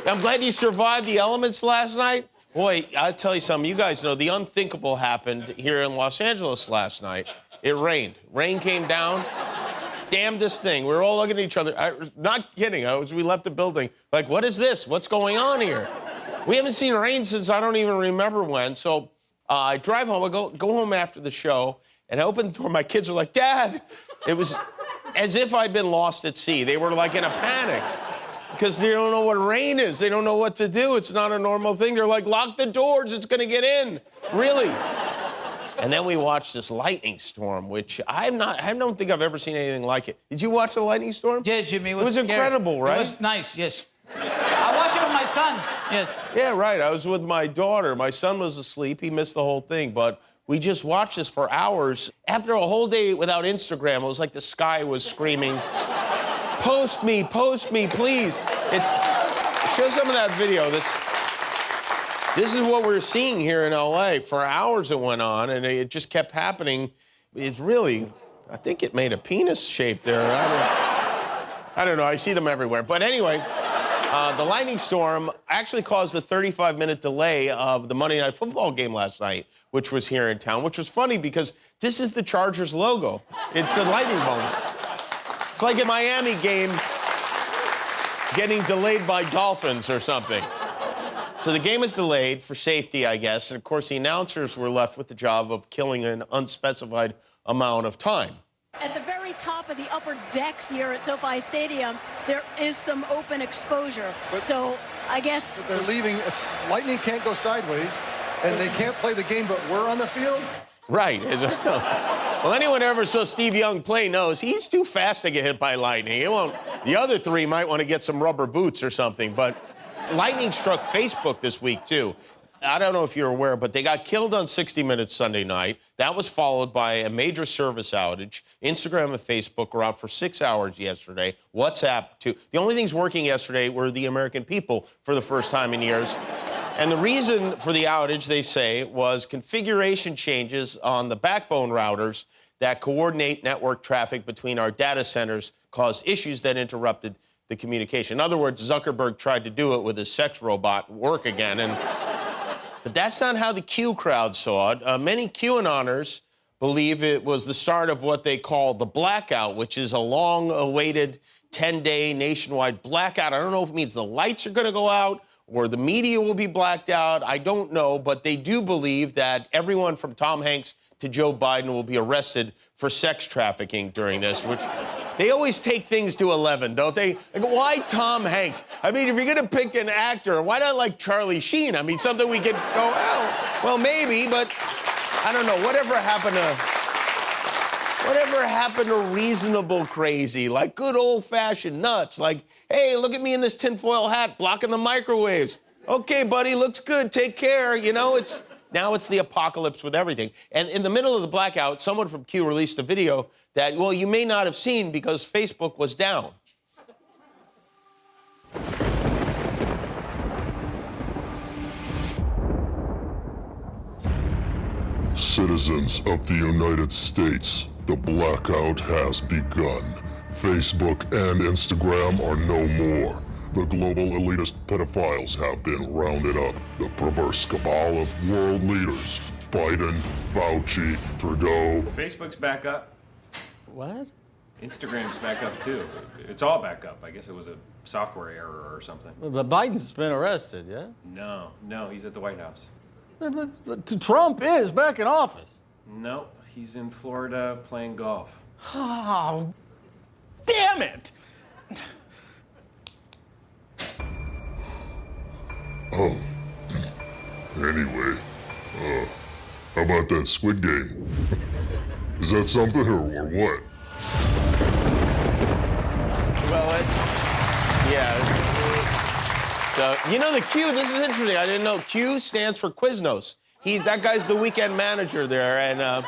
I'm glad you survived the elements last night. Boy, I'll tell you something. You guys know the unthinkable happened here in Los Angeles last night. It rained. Rain came down. Damnedest thing. We were all looking at each other. Not kidding. We left the building. Like, what is this? What's going on here? We haven't seen rain since I don't even remember when. So I drive home. I go home after the show, and I open the door. My kids are like, Dad. It was as if I'd been lost at sea. They were like in a panic because they don't know what rain is. They don't know what to do. It's not a normal thing. They're like, lock the doors. It's going to get in. Really. And then we watched this lightning storm, which I don't think I've ever seen anything like it. Did you watch the lightning storm? Yes, Jimmy. It was incredible, right? It was nice, yes. I watched it with my son, yes. Yeah, right. I was with my daughter. My son was asleep. He missed the whole thing, but we just watched this for hours. After a whole day without Instagram, it was like the sky was screaming, post me, please. Show some of that video. This is what we're seeing here in LA. For hours it went on, and it just kept happening. It's really, I think it made a penis shape there. I don't know, I see them everywhere. But anyway, the lightning storm actually caused a 35-minute delay of the Monday Night Football game last night, which was here in town, which was funny because this is the Chargers logo. It's the lightning bolts. It's like a Miami game getting delayed by dolphins or something. So the game is delayed for safety, I guess, and of course the announcers were left with the job of killing an unspecified amount of time. At the very top of the upper decks here at SoFi Stadium, there is some open exposure. So I guess they're leaving. Lightning can't go sideways, and they can't play the game, but we're on the field. Right. Well, anyone who ever saw Steve Young play knows he's too fast to get hit by lightning. He won't. The other three might want to get some rubber boots or something, but lightning struck Facebook this week, too. I don't know if you're aware, but they got killed on 60 Minutes Sunday night. That was followed by a major service outage. Instagram and Facebook were out for 6 hours yesterday. WhatsApp, too. The only things working yesterday were the American people for the first time in years. And the reason for the outage, they say, was configuration changes on the backbone routers that coordinate network traffic between our data centers caused issues that interrupted the communication. In other words, Zuckerberg tried to do it with his sex robot work again. But that's not how the Q crowd saw it. Many QAnoners believe it was the start of what they call the blackout, which is a long-awaited 10-day nationwide blackout. I don't know if it means the lights are going to go out or the media will be blacked out. I don't know, but they do believe that everyone from Tom Hanks to Joe Biden will be arrested for sex trafficking during this, which they always take things to 11, don't they? Like, why Tom Hanks? I mean, if you're going to pick an actor, why not like Charlie Sheen? I mean, something we could go out. Well, maybe, but I don't know. Whatever happened to reasonable crazy, like good old-fashioned nuts, like, hey, look at me in this tinfoil hat blocking the microwaves. Okay, buddy, looks good. Take care. You know, now it's the apocalypse with everything. And in the middle of the blackout, someone from Q released a video that, well, you may not have seen because Facebook was down. Citizens of the United States, the blackout has begun. Facebook and Instagram are no more. The global elitist pedophiles have been rounded up. The perverse cabal of world leaders, Biden, Fauci, Trudeau. Facebook's back up. What? Instagram's back up, too. It's all back up. I guess it was a software error or something. But Biden's been arrested, yeah? No, he's at the White House. But Trump is back in office. No, he's in Florida playing golf. Oh, damn it! Oh. Anyway, how about that Squid Game? Is that something or what? Well, yeah. So, you know the Q, this is interesting. I didn't know. Q stands for Quiznos. That guy's the weekend manager there and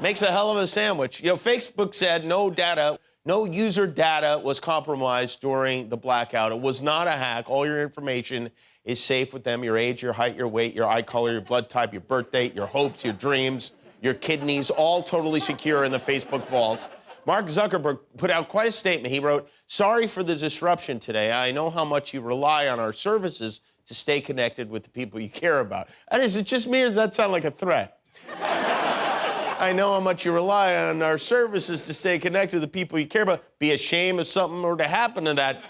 makes a hell of a sandwich. You know, Facebook said no user data was compromised during the blackout. It was not a hack. All your information is safe with them. Your age, your height, your weight, your eye color, your blood type, your birth date, your hopes, your dreams, your kidneys, all totally secure in the Facebook vault. Mark Zuckerberg put out quite a statement. He wrote, "Sorry for the disruption today. I know how much you rely on our services to stay connected with the people you care about." And is it just me, or does that sound like a threat? I know how much you rely on our services to stay connected to the people you care about. Be a shame if something were to happen to that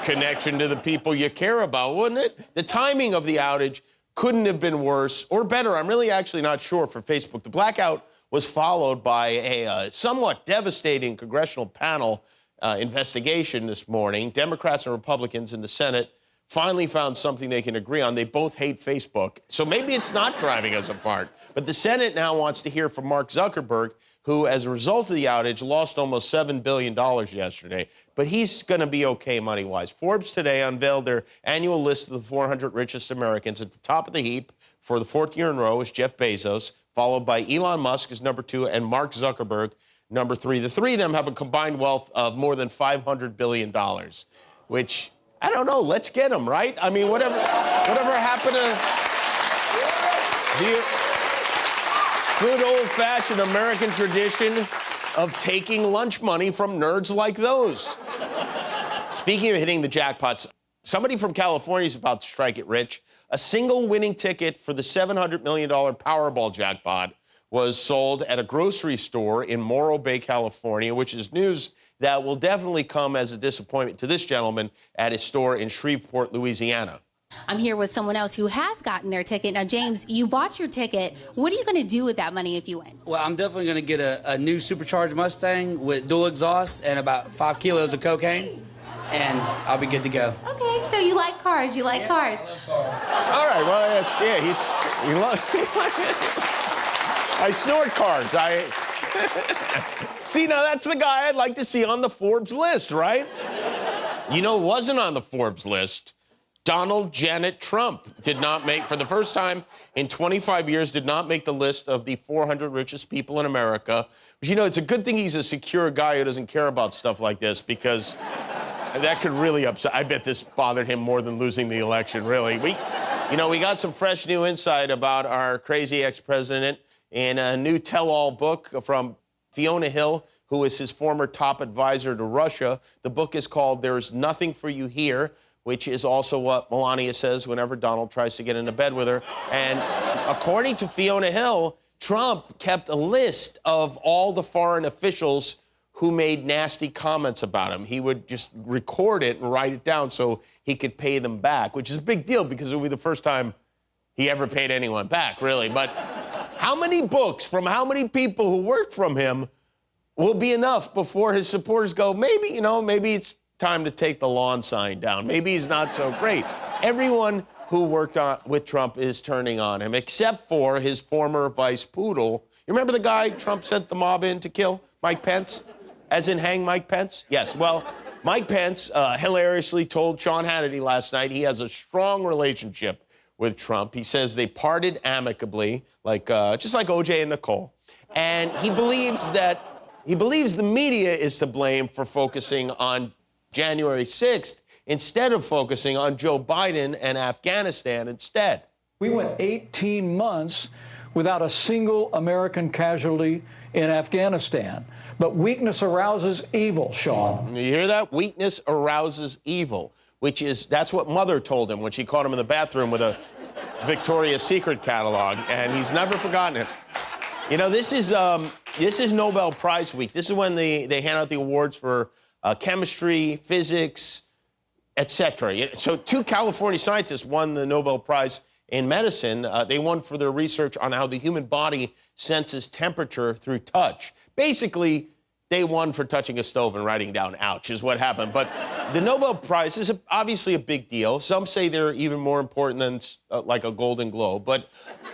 connection to the people you care about, wouldn't it? The timing of the outage couldn't have been worse or better. I'm really actually not sure for Facebook. The blackout was followed by a somewhat devastating congressional panel investigation this morning. Democrats and Republicans in the Senate finally found something they can agree on. They both hate Facebook. So maybe it's not driving us apart. But the Senate now wants to hear from Mark Zuckerberg, who, as a result of the outage, lost almost $7 billion yesterday. But he's going to be okay money-wise. Forbes today unveiled their annual list of the 400 richest Americans. At the top of the heap for the fourth year in a row is Jeff Bezos, followed by Elon Musk as number 2 and Mark Zuckerberg number 3. The three of them have a combined wealth of more than $500 billion, which, I don't know, let's get them, right? I mean, whatever happened to the good old-fashioned American tradition of taking lunch money from nerds like those? Speaking of hitting the jackpots, somebody from California is about to strike it rich. A single winning ticket for the $700 million Powerball jackpot was sold at a grocery store in Morro Bay, California, which is news that will definitely come as a disappointment to this gentleman at his store in Shreveport, Louisiana. I'm here with someone else who has gotten their ticket. Now, James, you bought your ticket. What are you going to do with that money if you win? Well, I'm definitely going to get a new supercharged Mustang with dual exhaust and about 5 kilos of cocaine, and I'll be good to go. Okay, so you like cars. You like cars. All right, well, yes, yeah, I snort cars. See, now that's the guy I'd like to see on the Forbes list, right? You know, wasn't on the Forbes list. Donald Janet Trump did not make, for the first time in 25 years, did not make the list of the 400 richest people in America. But, you know, it's a good thing he's a secure guy who doesn't care about stuff like this, because that could really upset. I bet this bothered him more than losing the election, really. We got some fresh new insight about our crazy ex-president in a new tell-all book from Fiona Hill, who is his former top advisor to Russia. The book is called There's Nothing for You Here, which is also what Melania says whenever Donald tries to get into bed with her. And according to Fiona Hill, Trump kept a list of all the foreign officials who made nasty comments about him. He would just record it and write it down so he could pay them back, which is a big deal because it would be the first time he ever paid anyone back, really. But how many books from how many people who worked from him will be enough before his supporters go, maybe it's time to take the lawn sign down. Maybe he's not so great. Everyone who worked with Trump is turning on him, except for his former vice poodle. You remember the guy Trump sent the mob in to kill? Mike Pence? As in hang Mike Pence? Yes, well, Mike Pence hilariously told Sean Hannity last night he has a strong relationship with Trump. He says they parted amicably, just like O.J. and Nicole. And he believes the media is to blame for focusing on January 6th instead of focusing on Joe Biden and Afghanistan instead. We went 18 months without a single American casualty in Afghanistan. But weakness arouses evil, Sean. You hear that? Weakness arouses evil, that's what Mother told him when she caught him in the bathroom with a Victoria's Secret catalog, and he's never forgotten it. You know, this is Nobel Prize week. This is when they hand out the awards for chemistry, physics, etc. So 2 California scientists won the Nobel Prize in medicine. They won for their research on how the human body senses temperature through touch. Basically, they won for touching a stove and writing down "ouch" is what happened. But the Nobel Prize is obviously a big deal. Some say they're even more important than like a Golden Globe. But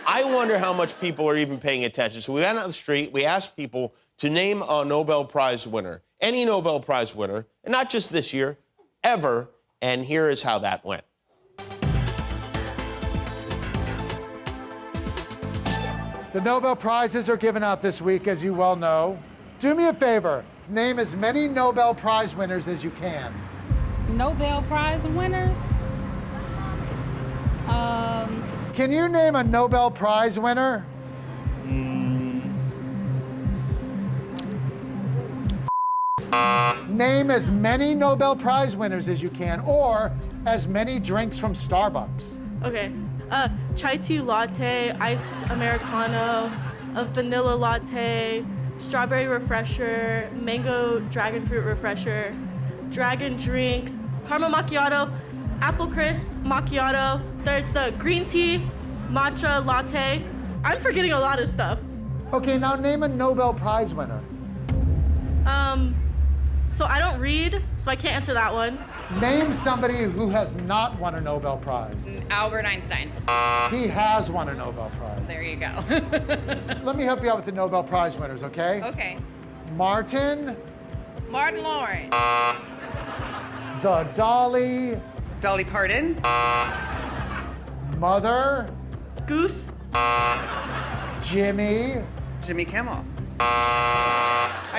I wonder how much people are even paying attention. So we went on the street, we asked people to name a Nobel Prize winner, any Nobel Prize winner, and not just this year, ever, and here is how that went. The Nobel Prizes are given out this week, as you well know. Do me a favor, name as many Nobel Prize winners as you can. Nobel Prize winners? Can you name a Nobel Prize winner? Name as many Nobel Prize winners as you can, or as many drinks from Starbucks. Okay. Chai tea latte, iced Americano, a vanilla latte, strawberry refresher, mango dragon fruit refresher, dragon drink, caramel macchiato, apple crisp macchiato. There's the green tea, matcha latte. I'm forgetting a lot of stuff. Okay, now name a Nobel Prize winner. So I don't read, so I can't answer that one. Name somebody who has not won a Nobel Prize. Albert Einstein. He has won a Nobel Prize. There you go. Let me help you out with the Nobel Prize winners, okay? Okay. Martin. Martin Lawrence. The Dolly. Dolly Parton. Mother. Goose. Jimmy. Jimmy Kimmel.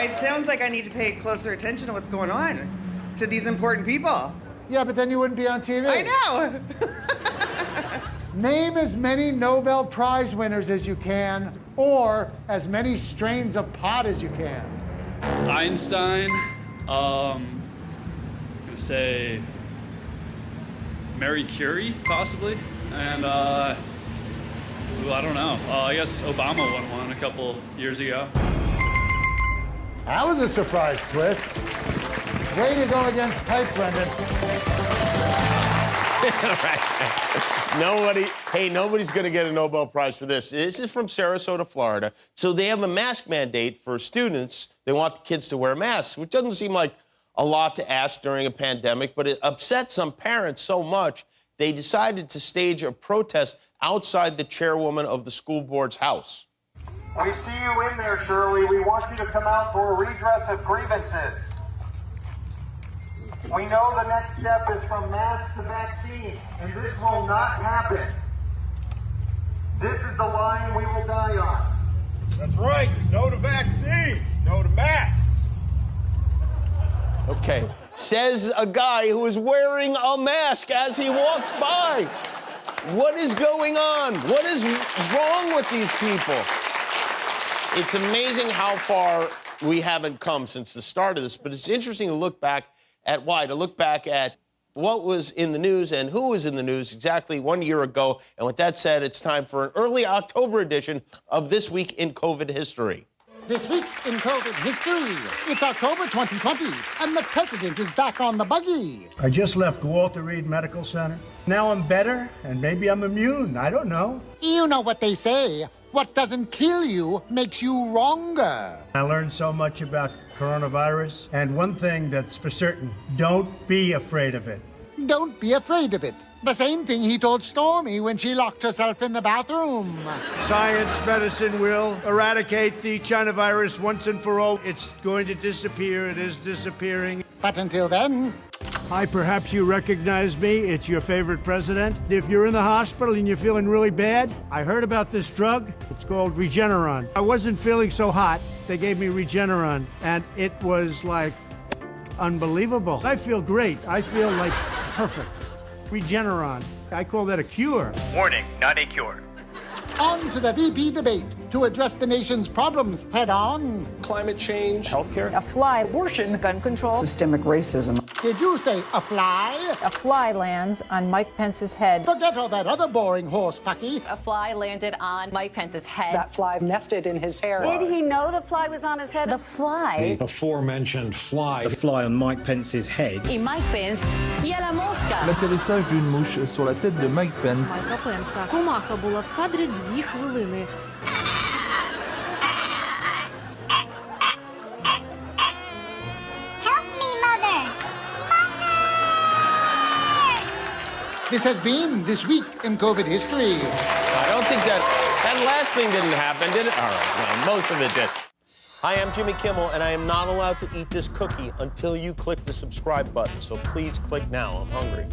It sounds like I need to pay closer attention to what's going on to these important people. Yeah, but then you wouldn't be on TV. I know. Name as many Nobel Prize winners as you can, or as many strains of pot as you can. Einstein. I'm gonna say Marie Curie, possibly, and I don't know. I guess Obama won one a couple years ago. That was a surprise twist. Way to go against type, Brendan. Nobody's going to get a Nobel Prize for this. This is from Sarasota, Florida. So they have a mask mandate for students. They want the kids to wear masks, which doesn't seem like a lot to ask during a pandemic, but it upset some parents so much, they decided to stage a protest outside the chairwoman of the school board's house. We see you in there, Shirley. We want you to come out for a redress of grievances. We know the next step is from mask to vaccine, and this will not happen. This is the line we will die on. That's right. No to vaccines. No to masks. Okay. Says a guy who is wearing a mask as he walks by. What is going on? What is wrong with these people? It's amazing how far we haven't come since the start of this, but it's interesting to look back at why, to look back at what was in the news and who was in the news exactly 1 year ago. And with that said, it's time for an early October edition of This Week in COVID History. This week in COVID history, it's October 2020, and the president is back on the buggy. I just left Walter Reed Medical Center. Now I'm better, and maybe I'm immune. I don't know. You know what they say. What doesn't kill you makes you wronger. I learned so much about coronavirus, and one thing that's for certain, don't be afraid of it. Don't be afraid of it. The same thing he told Stormy when she locked herself in the bathroom. Science, medicine will eradicate the China virus once and for all. It's going to disappear. It is disappearing. But until then... Hi, perhaps you recognize me. It's your favorite president. If you're in the hospital and you're feeling really bad, I heard about this drug. It's called Regeneron. I wasn't feeling so hot. They gave me Regeneron, and it was like unbelievable. I feel great. I feel like perfect. Regeneron. I call that a cure. Warning, not a cure. On to the VP debate to address the nation's problems head on. Climate change, healthcare, a fly, abortion, gun control, systemic racism. Did you say a fly? A fly lands on Mike Pence's head. Forget all that other boring horse, Pucky. A fly landed on Mike Pence's head. That fly nested in his hair. Did he know the fly was on his head? The fly. The aforementioned fly. The fly on Mike Pence's head. Et Mike Pence, y a la mosca. L'atterrissage d'une mouche sur la tête de Mike Pence. Майка Пенса. Комаха була в кадрі 2 хвилини. This has been This Week in COVID History. I don't think that last thing didn't happen, did it? All right, well, most of it did. Hi, I'm Jimmy Kimmel, and I am not allowed to eat this cookie until you click the subscribe button, so please click now. I'm hungry.